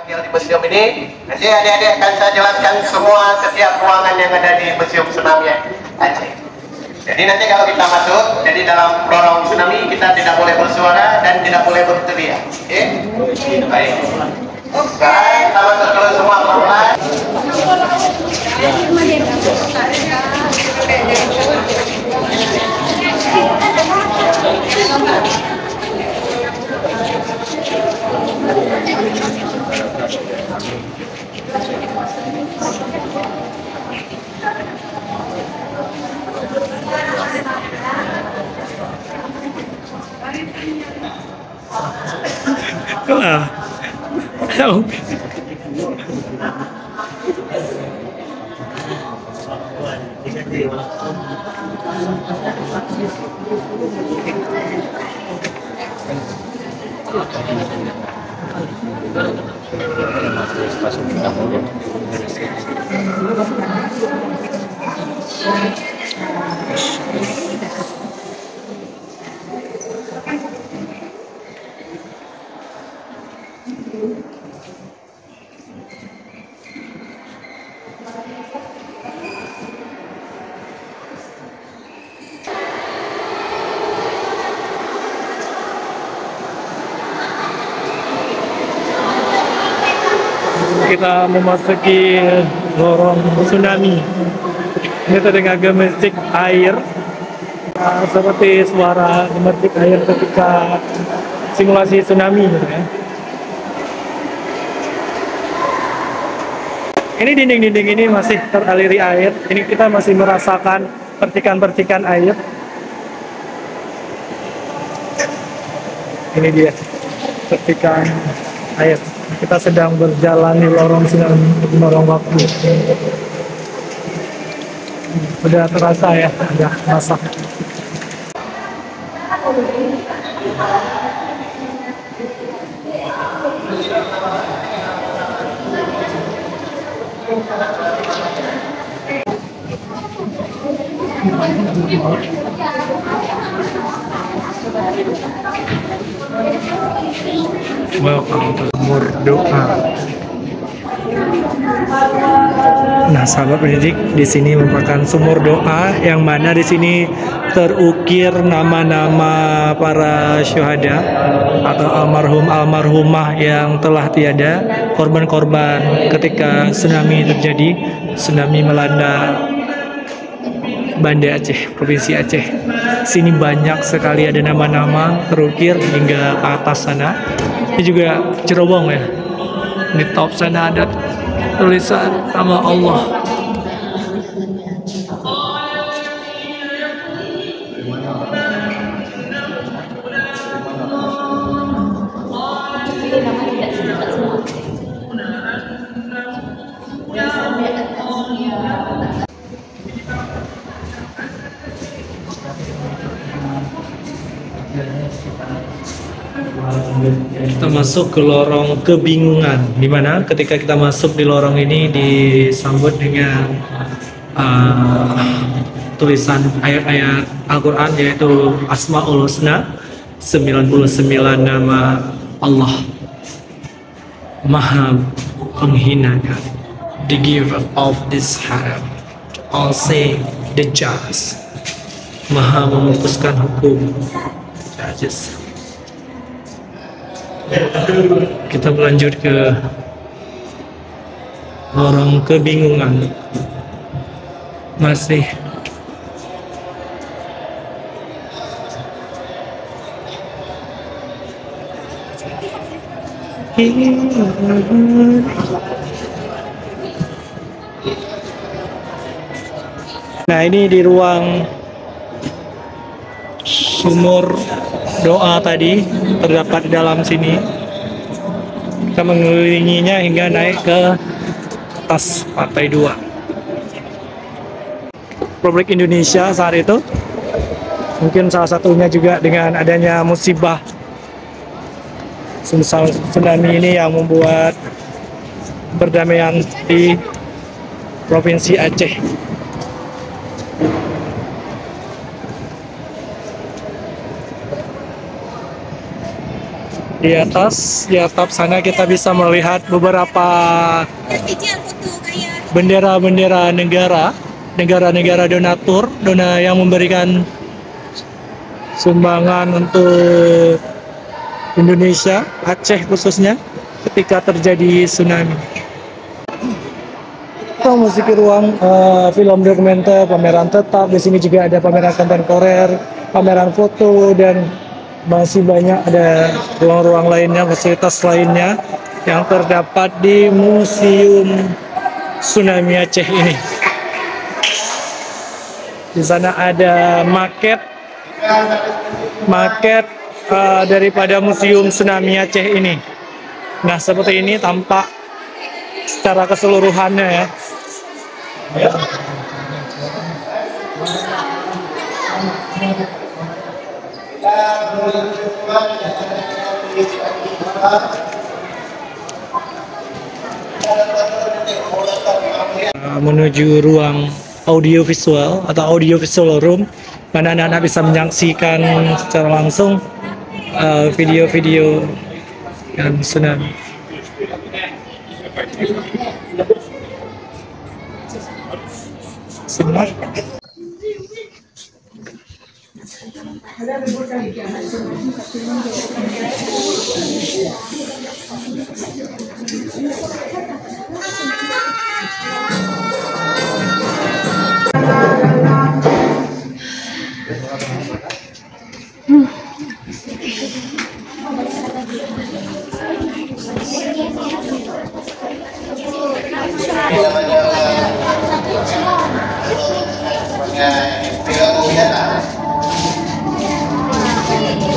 Panggil di museum ini, nanti adik-adik akan saya jelaskan semua setiap ruangan yang ada di Museum Tsunami Aceh. Jadi nanti kalau kita masuk, jadi dalam lorong tsunami kita tidak boleh bersuara dan tidak boleh berteriak. Oke? Baik. Sekarang kita masuk dulu semua pelan-pelan. Tahu. Kita memasuki lorong tsunami. Ini terdengar gemercik air, seperti suara gemercik air ketika simulasi tsunami, gitu ya. Ini dinding-dinding ini masih teraliri air. Ini kita masih merasakan percikan-percikan air. Ini dia percikan air. Kita sedang berjalan di lorong tsunami, lorong waktu. Sudah terasa ya, udah masak. Welcome to Sumur Doa. Nah, sahabat pendidik, di sini merupakan sumur doa yang mana di sini terukir nama-nama para syuhada atau almarhum-almarhumah yang telah tiada, korban-korban ketika tsunami terjadi, tsunami melanda Banda Aceh, Provinsi Aceh. Sini banyak sekali ada nama-nama terukir hingga ke atas sana. Ini juga cerobong ya. Di top sana ada tulisan nama Allah. Kita masuk ke lorong kebingungan, di mana ketika kita masuk di lorong ini disambut dengan tulisan ayat-ayat Al-Quran, yaitu Asmaul Husna, 99 nama Allah, Maha Penghinakan, the giver of this haram, all say the judge, Maha memutuskan hukum, judges. Kita berlanjut ke lorong kebingungan. Masih nah, ini di ruang sumur doa tadi terdapat di dalam sini. Kita mengelilinginya hingga naik ke atas lantai 2. Republik Indonesia saat itu, mungkin salah satunya juga dengan adanya musibah tsunami ini yang membuat perdamaian di Provinsi Aceh. Di atas, di atap sana kita bisa melihat beberapa bendera-bendera negara, negara-negara donatur, yang memberikan sumbangan untuk Indonesia, Aceh khususnya, ketika terjadi tsunami. Kita memasuki ruang film dokumenter, pameran tetap. Di sini juga ada pameran kontemporer, pameran foto, dan masih banyak ada ruang-ruang lainnya, fasilitas lainnya yang terdapat di Museum Tsunami Aceh ini. Di sana ada maket daripada Museum Tsunami Aceh ini. Nah, seperti ini tampak secara keseluruhannya ya. Menuju ruang audiovisual atau audiovisual room, mana anak-anak bisa menyaksikan secara langsung video-video dan tsunami. Semua.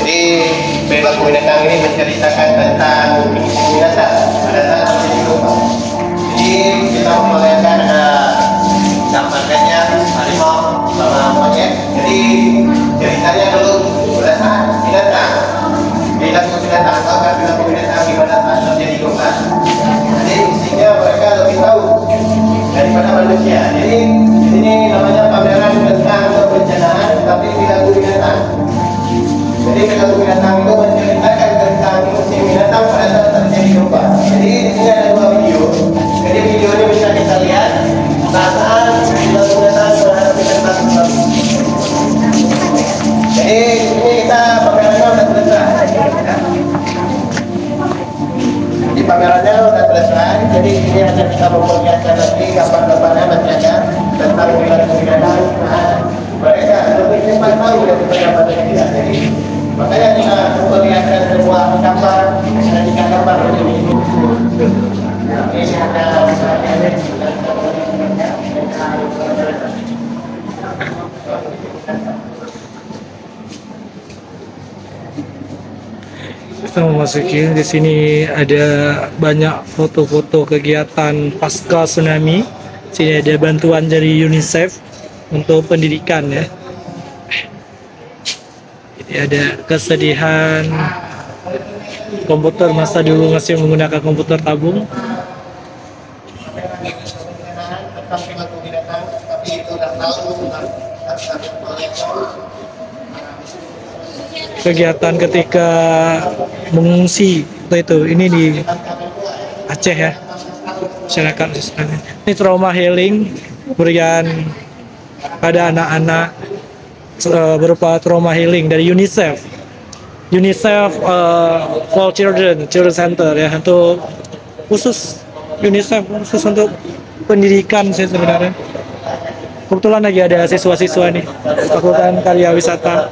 Jadi perilaku binatang ini menceritakan tentang binatang pada saat terjadi gempa. Jadi kita membayangkan ada gambarnya harimau sama monyet. Jadi ceritanya dulu pada saat binatang, perilaku binatang atau perilaku binatang di pada saat terjadi gempa. Jadi mestinya mereka lebih tahu daripada manusia. Jadi ini namanya pameran tentang kebencanaan tapi perilaku binatang. Jadi perilaku binatang itu menceritakan tentang fungsi binatang pada saat terjadi gempa. Jadi di sini ada dua video. Jadi video ini bisa kita lihat saat perilaku binatang terhadap binatang. Jadi ini kita pamerannya sudah selesai. Di pamerannya sudah selesai. Jadi ini akan kita memperlihatkan lagi gambar-gambarnya masih ada tentang perilaku binatang. Mereka lebih cepat tahu daripada manusia. Jadi makanya kita memperlihatkan sebuah gambar dan tiga gambar ini. Ini ada kita memasuki di sini ada banyak foto-foto kegiatan pasca tsunami. Sini ada bantuan dari UNICEF untuk pendidikan ya. Jadi ada kesedihan komputer masa dulu masih menggunakan komputer tabung. tentang perilaku binatang, tapi itu sudah tahu kegiatan ketika mengungsi itu ini di Aceh ya, masyarakat ini trauma healing berikan pada anak-anak berupa trauma healing dari UNICEF for Children Center ya, untuk khusus UNICEF khusus untuk pendidikan sih sebenarnya. Kebetulan lagi ada siswa-siswa nih Fakultas Karya Wisata.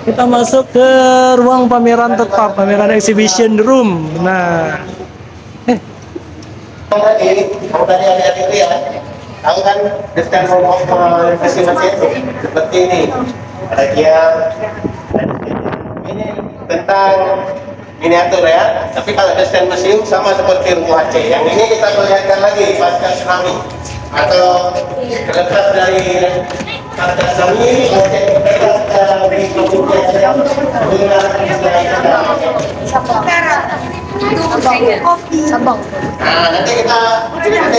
Kita masuk ke ruang pameran tetap, pameran exhibition room. Nah, kamu tadi ada itu ya, tahu kan desain masing-masing seperti ini. Ada dia, ini tentang miniatur ya. Tapi kalau desain museum sama seperti rumah Aceh. Yang ini kita perlihatkan lagi pasca tsunami atau terlepas dari pasca tsunami, Sabang. Nah, nanti kita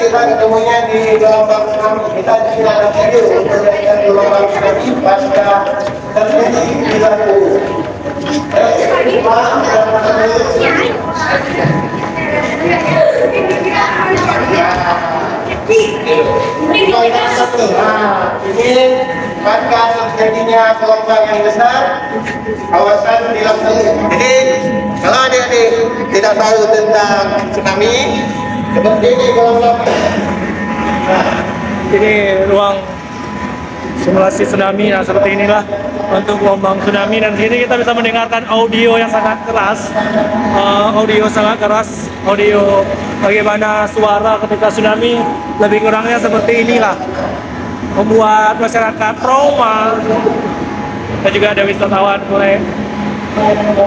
ketemunya di gelombang tsunami. Kita di sini ada video untuk melihat gelombang tsunami pasca terjadi di Lampung. Ini pasca terjadinya gelombang yang besar kawasan di Lampung. Jadi kalau adik-adik tidak tahu tentang tsunami, seperti ini gelombang. Ini ruang simulasi tsunami. Nah, seperti inilah untuk gelombang tsunami, dan di sini kita bisa mendengarkan audio yang sangat keras. Audio bagaimana suara ketika tsunami, lebih kurangnya seperti inilah, membuat masyarakat trauma. Dan juga ada wisatawan mulai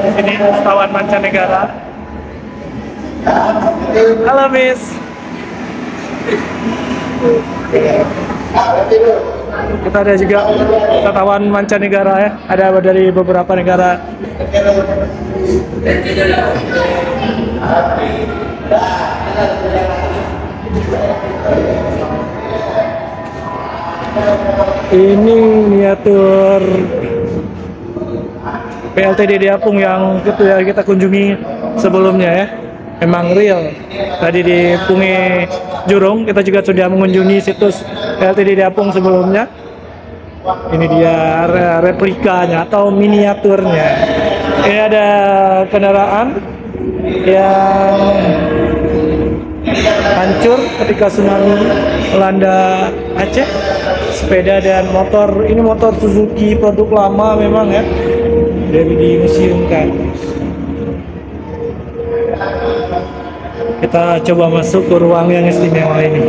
di sini, wisatawan mancanegara. Halo Miss. Kita ada juga wisatawan mancanegara ya, ada dari beberapa negara. Ini miniatur PLTD di Apung yang kita kunjungi sebelumnya ya. Memang real. Tadi di Pungi Jurung kita juga sudah mengunjungi situs PLTD di Apung sebelumnya. Ini dia replikanya atau miniaturnya. Ini ada kendaraan yang hancur ketika tsunami melanda Aceh. Sepeda dan motor, ini motor Suzuki produk lama memang ya, dari dimuseumkan. Kita coba masuk ke ruang yang istimewa ini.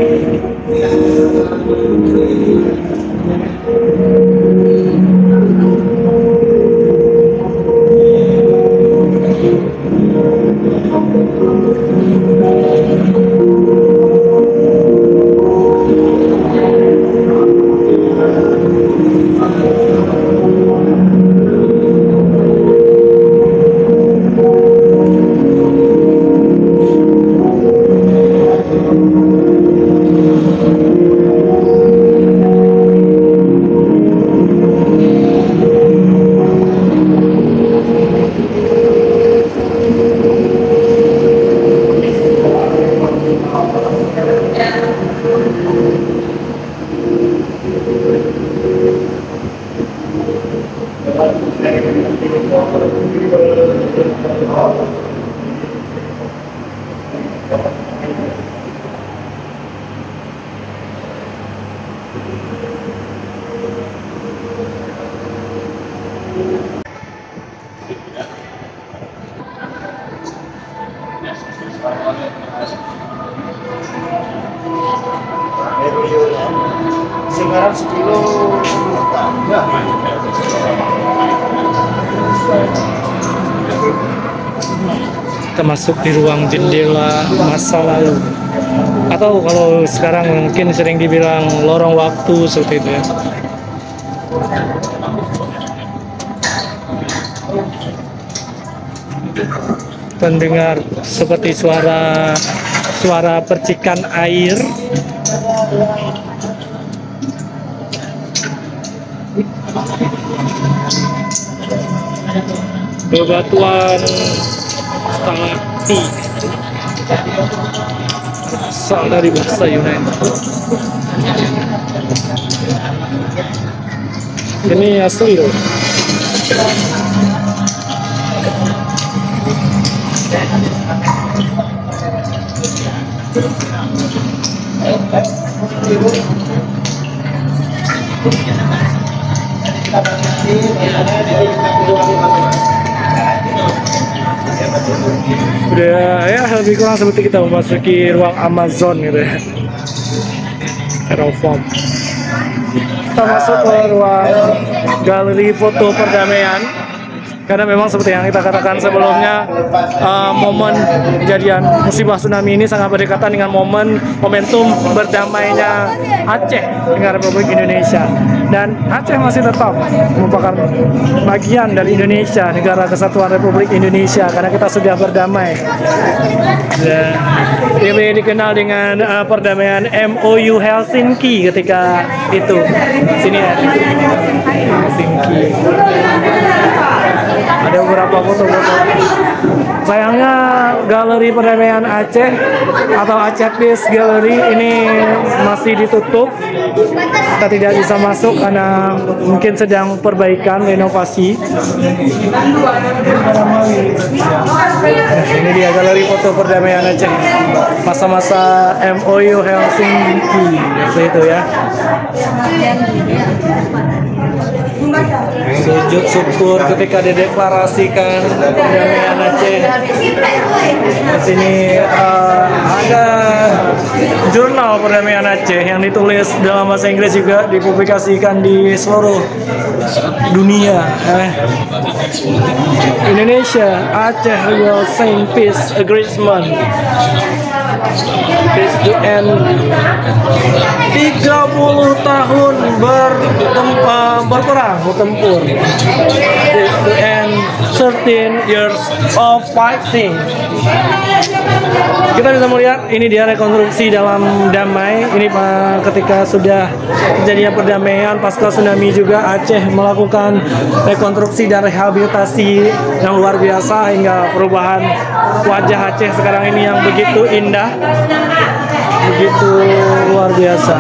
Sekarang 10 Kita masuk di ruang jendela masa lalu, atau kalau sekarang mungkin sering dibilang lorong waktu seperti itu ya. Pendengar seperti suara percikan air. Bebatuan stalaktit asal dari bahasa Yunani. Ini asli loh. Udah ya, lebih kurang seperti kita memasuki ruang Amazon gitu ya, Styrofoam. Kita masuk ke ruang galeri foto perdamaian. karena memang seperti yang kita katakan sebelumnya, momen kejadian musibah tsunami ini sangat berdekatan dengan momentum berdamainya Aceh dengan Republik Indonesia, dan Aceh masih tetap merupakan bagian dari Indonesia, negara kesatuan Republik Indonesia, karena kita sudah berdamai. Dan ini dikenal dengan perdamaian MOU Helsinki ketika itu. Sini ya, Helsinki. Ada beberapa foto-foto. Sayangnya galeri perdamaian Aceh atau Aceh Peace Gallery ini masih ditutup. Kita tidak bisa masuk karena mungkin sedang perbaikan, renovasi. Ini dia galeri foto perdamaian Aceh masa-masa MOU Helsinki, seperti itu ya. Sujud syukur ketika dideklarasikan perdamaian Aceh. Di sini ada jurnal perdamaian Aceh yang ditulis dalam bahasa Inggris, juga dipublikasikan di seluruh dunia. Indonesia, Aceh will sign peace agreement. Peace to end 30 tahun bertempur. Peace to end 13 years of fighting. Kita bisa melihat ini dia rekonstruksi dalam damai. Ini ketika sudah terjadinya perdamaian pasca tsunami, juga Aceh melakukan rekonstruksi dan rehabilitasi yang luar biasa hingga perubahan wajah Aceh sekarang ini yang begitu indah, begitu luar biasa.